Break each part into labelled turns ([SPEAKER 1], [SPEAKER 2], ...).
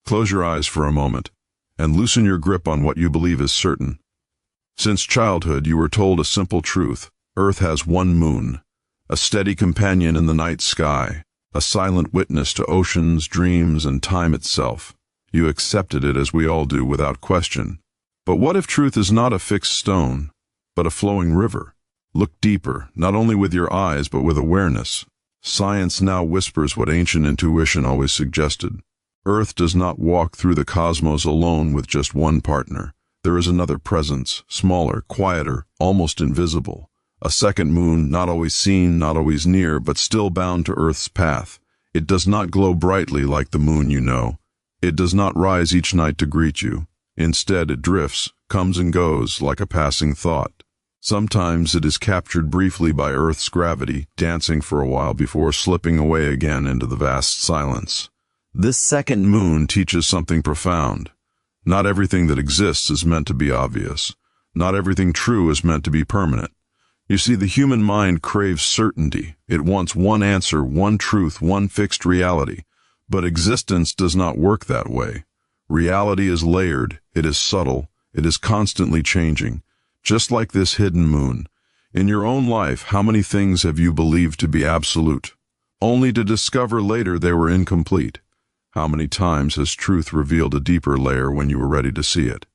[SPEAKER 1] Close your eyes for a moment and loosen your grip on what you believe is certain. Since childhood, you were told a simple truth. Earth has one moon, a steady companion in the night sky, a silent witness to oceans, dreams, and time itself. You accepted it as we all do without question. But what if truth is not a fixed stone, but a flowing river? Look deeper, not only with your eyes, but with awareness. Science now whispers what ancient intuition always suggested. Earth does not walk through the cosmos alone with just one partner. There is another presence, smaller, quieter, almost invisible. A second moon, not always seen, not always near, but still bound to Earth's path. It does not glow brightly like the moon you know. It does not rise each night to greet you. Instead, it drifts, comes and goes like a passing thought. Sometimes it is captured briefly by Earth's gravity, dancing for a while before slipping away again into the vast silence. This second moon teaches something profound. Not everything that exists is meant to be obvious. Not everything true is meant to be permanent. You see, the human mind craves certainty. It wants one answer, one truth, one fixed reality. But existence does not work that way. Reality is layered, it is subtle, it is constantly changing. Just like this hidden moon. In your own life, how many things have you believed to be absolute, only to discover later they were incomplete? How many times has truth revealed a deeper layer when you were ready to see it?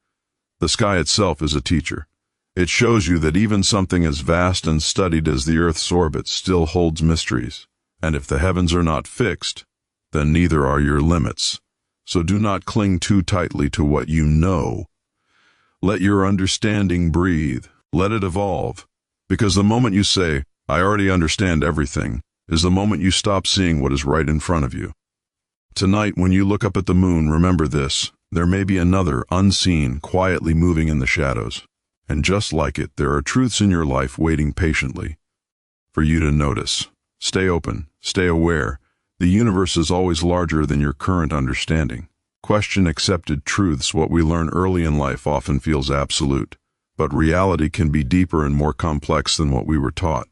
[SPEAKER 1] The sky itself is a teacher. It shows you that even something as vast and studied as the Earth's orbit still holds mysteries. And if the heavens are not fixed, then neither are your limits. So do not cling too tightly to what you know. Let your understanding breathe. Let it evolve. Because the moment you say, "I already understand everything," is the moment you stop seeing what is right in front of you. Tonight, when you look up at the moon, remember this. There may be another, unseen, quietly moving in the shadows. And just like it, there are truths in your life waiting patiently for you to notice. Stay open. Stay aware. The universe is always larger than your current understanding. Question accepted truths. What we learn early in life often feels absolute, but reality can be deeper and more complex than what we were taught.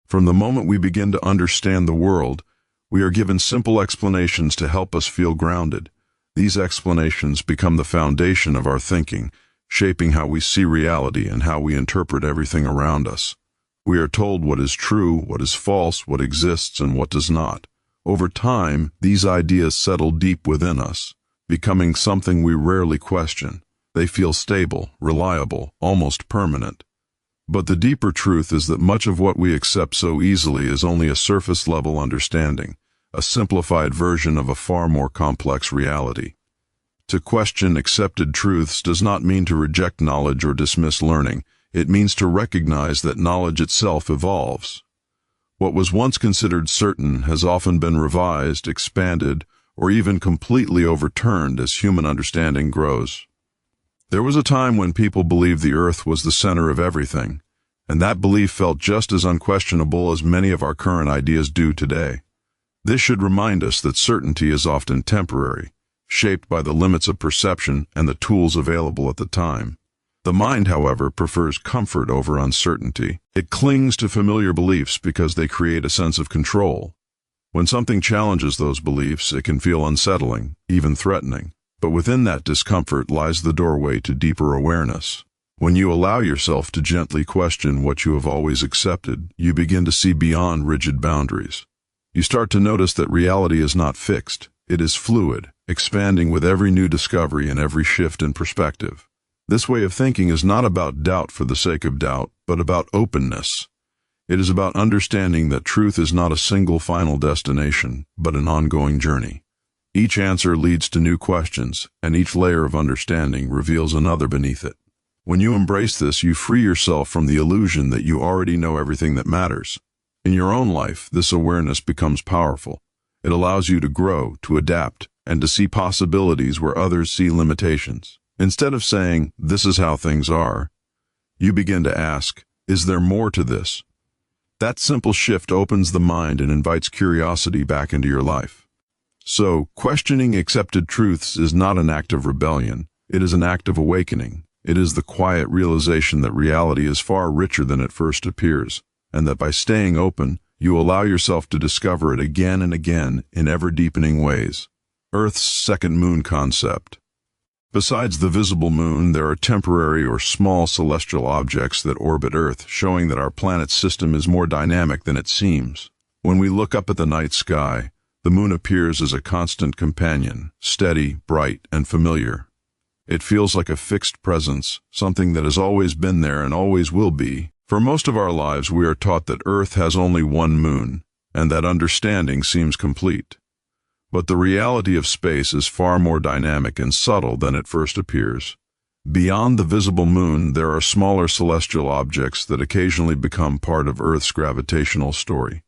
[SPEAKER 1] From the moment we begin to understand the world, we are given simple explanations to help us feel grounded. These explanations become the foundation of our thinking, shaping how we see reality and how we interpret everything around us. We are told what is true, what is false, what exists, and what does not. Over time, these ideas settle deep within us, becoming something we rarely question. They feel stable, reliable, almost permanent. But the deeper truth is that much of what we accept so easily is only a surface-level understanding, a simplified version of a far more complex reality. To question accepted truths does not mean to reject knowledge or dismiss learning. It means to recognize that knowledge itself evolves. What was once considered certain has often been revised, expanded, or even completely overturned as human understanding grows. There was a time when people believed the earth was the center of everything, and that belief felt just as unquestionable as many of our current ideas do today. This should remind us that certainty is often temporary, shaped by the limits of perception and the tools available at the time. The mind, however, prefers comfort over uncertainty. It clings to familiar beliefs because they create a sense of control. When something challenges those beliefs, it can feel unsettling, even threatening. But within that discomfort lies the doorway to deeper awareness. When you allow yourself to gently question what you have always accepted, you begin to see beyond rigid boundaries. You start to notice that reality is not fixed. It is fluid, expanding with every new discovery and every shift in perspective. This way of thinking is not about doubt for the sake of doubt, but about openness. It is about understanding that truth is not a single final destination, but an ongoing journey. Each answer leads to new questions, and each layer of understanding reveals another beneath it. When you embrace this, you free yourself from the illusion that you already know everything that matters. In your own life, this awareness becomes powerful. It allows you to grow, to adapt, and to see possibilities where others see limitations. Instead of saying, "This is how things are," you begin to ask, "Is there more to this?" That simple shift opens the mind and invites curiosity back into your life. So, questioning accepted truths is not an act of rebellion. It is an act of awakening. It is the quiet realization that reality is far richer than it first appears, and that by staying open, you allow yourself to discover it again and again in ever-deepening ways. Earth's second moon concept. Besides the visible moon, there are temporary or small celestial objects that orbit Earth, showing that our planet's system is more dynamic than it seems. When we look up at the night sky, the moon appears as a constant companion, steady, bright, and familiar. It feels like a fixed presence, something that has always been there and always will be. For most of our lives, we are taught that Earth has only one moon, and that understanding seems complete. But the reality of space is far more dynamic and subtle than it first appears. Beyond the visible moon, there are smaller celestial objects that occasionally become part of Earth's gravitational story.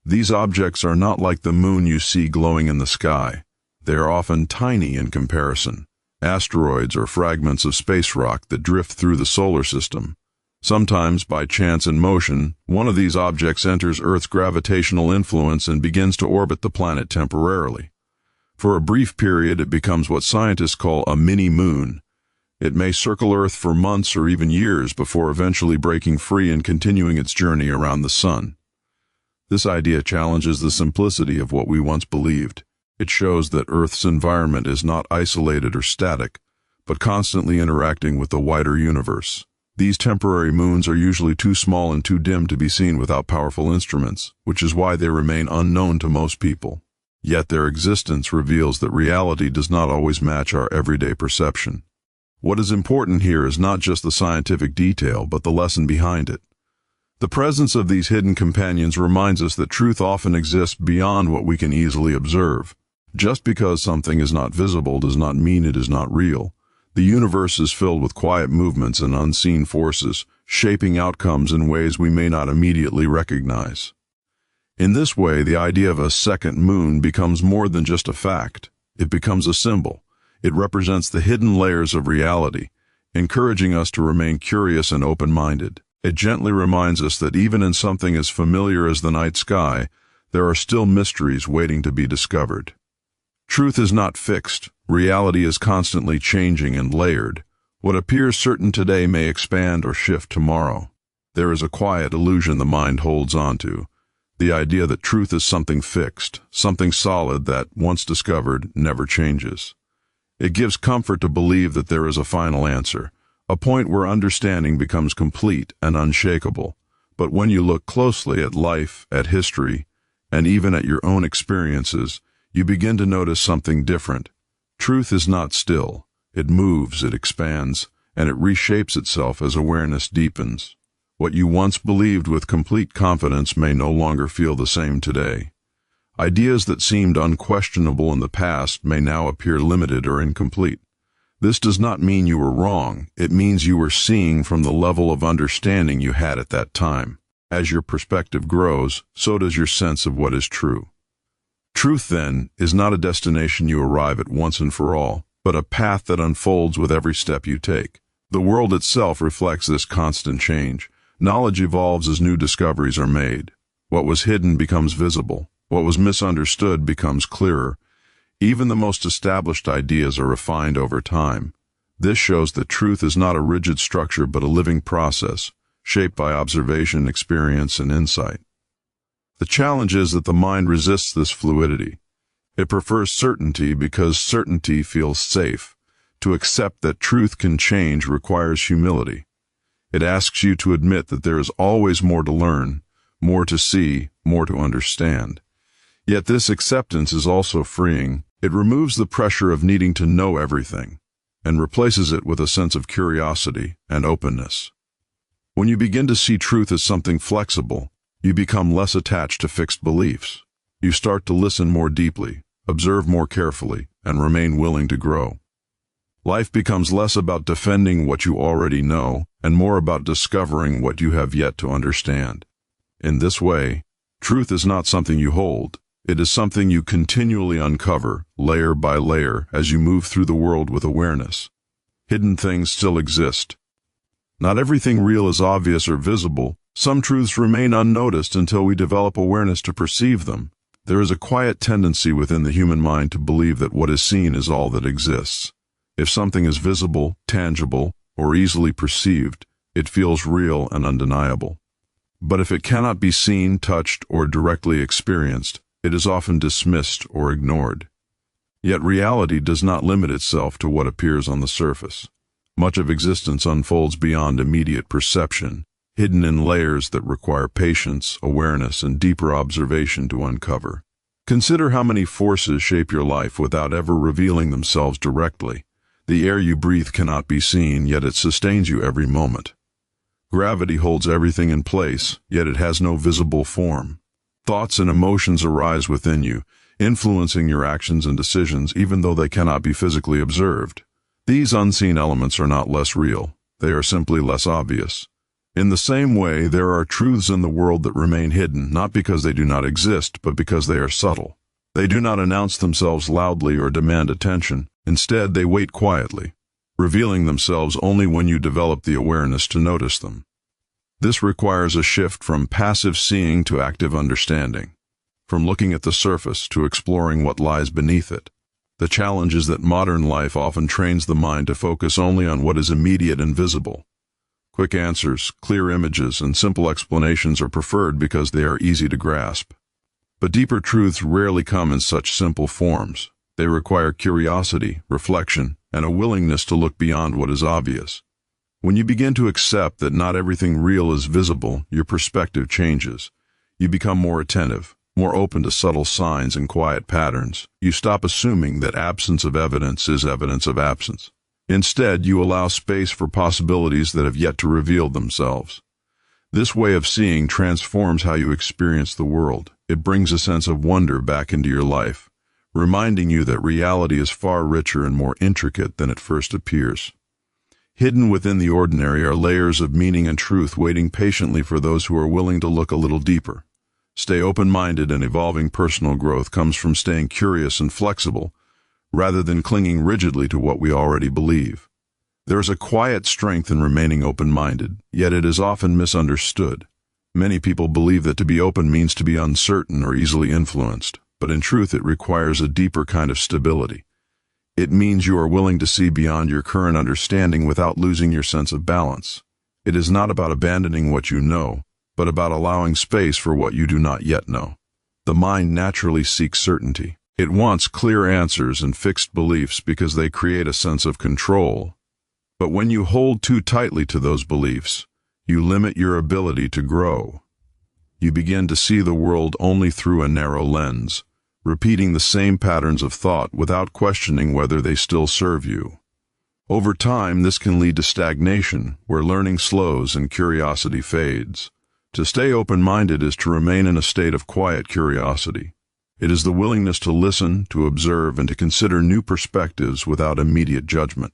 [SPEAKER 1] These objects are not like the moon you see glowing in the sky. They are often tiny in comparison, asteroids or fragments of space rock that drift through the solar system. Sometimes, by chance and motion, one of these objects enters Earth's gravitational influence and begins to orbit the planet temporarily. For a brief period, it becomes what scientists call a mini-moon. It may circle Earth for months or even years before eventually breaking free and continuing its journey around the sun. This idea challenges the simplicity of what we once believed. It shows that Earth's environment is not isolated or static, but constantly interacting with the wider universe. These temporary moons are usually too small and too dim to be seen without powerful instruments, which is why they remain unknown to most people. Yet their existence reveals that reality does not always match our everyday perception. What is important here is not just the scientific detail, but the lesson behind it. The presence of these hidden companions reminds us that truth often exists beyond what we can easily observe. Just because something is not visible does not mean it is not real. The universe is filled with quiet movements and unseen forces, shaping outcomes in ways we may not immediately recognize. In this way, the idea of a second moon becomes more than just a fact. It becomes a symbol. It represents the hidden layers of reality, encouraging us to remain curious and open-minded. It gently reminds us that even in something as familiar as the night sky, there are still mysteries waiting to be discovered. Truth is not fixed. Reality is constantly changing and layered. What appears certain today may expand or shift tomorrow. There is a quiet illusion the mind holds onto, the idea that truth is something fixed, something solid that, once discovered, never changes. It gives comfort to believe that there is a final answer, a point where understanding becomes complete and unshakable. But when you look closely at life, at history, and even at your own experiences, you begin to notice something different. Truth is not still. It moves, it expands, and it reshapes itself as awareness deepens. What you once believed with complete confidence may no longer feel the same today. Ideas that seemed unquestionable in the past may now appear limited or incomplete. This does not mean you were wrong. It means you were seeing from the level of understanding you had at that time. As your perspective grows, so does your sense of what is true. Truth, then, is not a destination you arrive at once and for all, but a path that unfolds with every step you take. The world itself reflects this constant change. Knowledge evolves as new discoveries are made. What was hidden becomes visible. What was misunderstood becomes clearer. Even the most established ideas are refined over time. This shows that truth is not a rigid structure but a living process, shaped by observation, experience, and insight. The challenge is that the mind resists this fluidity. It prefers certainty because certainty feels safe. To accept that truth can change requires humility. It asks you to admit that there is always more to learn, more to see, more to understand. Yet this acceptance is also freeing. It removes the pressure of needing to know everything and replaces it with a sense of curiosity and openness. When you begin to see truth as something flexible, you become less attached to fixed beliefs. You start to listen more deeply, observe more carefully, and remain willing to grow. Life becomes less about defending what you already know and more about discovering what you have yet to understand. In this way, truth is not something you hold. It is something you continually uncover, layer by layer, as you move through the world with awareness. Hidden things still exist. Not everything real is obvious or visible. Some truths remain unnoticed until we develop awareness to perceive them. There is a quiet tendency within the human mind to believe that what is seen is all that exists. If something is visible, tangible, or easily perceived, it feels real and undeniable. But if it cannot be seen, touched, or directly experienced, it is often dismissed or ignored. Yet reality does not limit itself to what appears on the surface. Much of existence unfolds beyond immediate perception, hidden in layers that require patience, awareness, and deeper observation to uncover. Consider how many forces shape your life without ever revealing themselves directly. The air you breathe cannot be seen, yet it sustains you every moment. Gravity holds everything in place, yet it has no visible form. Thoughts and emotions arise within you, influencing your actions and decisions even though they cannot be physically observed. These unseen elements are not less real, they are simply less obvious. In the same way, there are truths in the world that remain hidden, not because they do not exist, but because they are subtle. They do not announce themselves loudly or demand attention. Instead, they wait quietly, revealing themselves only when you develop the awareness to notice them. This requires a shift from passive seeing to active understanding, from looking at the surface to exploring what lies beneath it. The challenge is that modern life often trains the mind to focus only on what is immediate and visible. Quick answers, clear images, and simple explanations are preferred because they are easy to grasp. But deeper truths rarely come in such simple forms. They require curiosity, reflection, and a willingness to look beyond what is obvious. When you begin to accept that not everything real is visible, your perspective changes. You become more attentive, more open to subtle signs and quiet patterns. You stop assuming that absence of evidence is evidence of absence. Instead, you allow space for possibilities that have yet to reveal themselves. This way of seeing transforms how you experience the world. It brings a sense of wonder back into your life, reminding you that reality is far richer and more intricate than it first appears. Hidden within the ordinary are layers of meaning and truth waiting patiently for those who are willing to look a little deeper. Stay open-minded, and evolving personal growth comes from staying curious and flexible, rather than clinging rigidly to what we already believe. There is a quiet strength in remaining open-minded, yet it is often misunderstood. Many people believe that to be open means to be uncertain or easily influenced, but in truth it requires a deeper kind of stability. It means you are willing to see beyond your current understanding without losing your sense of balance. It is not about abandoning what you know, but about allowing space for what you do not yet know. The mind naturally seeks certainty. It wants clear answers and fixed beliefs because they create a sense of control. But when you hold too tightly to those beliefs, you limit your ability to grow. You begin to see the world only through a narrow lens, repeating the same patterns of thought without questioning whether they still serve you. Over time, this can lead to stagnation, where learning slows and curiosity fades. To stay open-minded is to remain in a state of quiet curiosity. It is the willingness to listen, to observe, and to consider new perspectives without immediate judgment.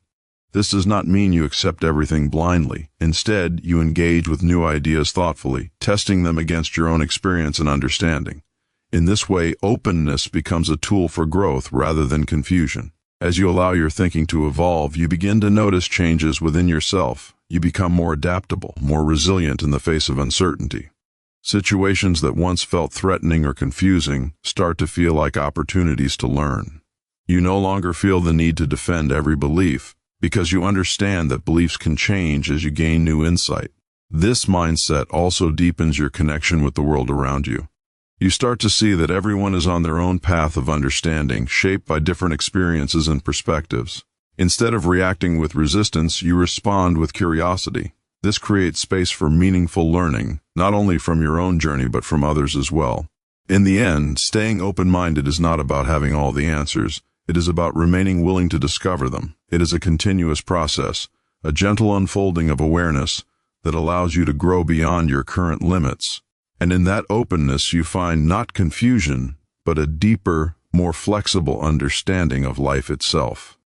[SPEAKER 1] This does not mean you accept everything blindly. Instead, you engage with new ideas thoughtfully, testing them against your own experience and understanding. In this way, openness becomes a tool for growth rather than confusion. As you allow your thinking to evolve, you begin to notice changes within yourself. You become more adaptable, more resilient in the face of uncertainty. Situations that once felt threatening or confusing start to feel like opportunities to learn. You no longer feel the need to defend every belief, because you understand that beliefs can change as you gain new insight. This mindset also deepens your connection with the world around you. You start to see that everyone is on their own path of understanding, shaped by different experiences and perspectives. Instead of reacting with resistance, you respond with curiosity. This creates space for meaningful learning, not only from your own journey but from others as well. In the end, staying open-minded is not about having all the answers. It is about remaining willing to discover them. It is a continuous process, a gentle unfolding of awareness that allows you to grow beyond your current limits. And in that openness, you find not confusion, but a deeper, more flexible understanding of life itself.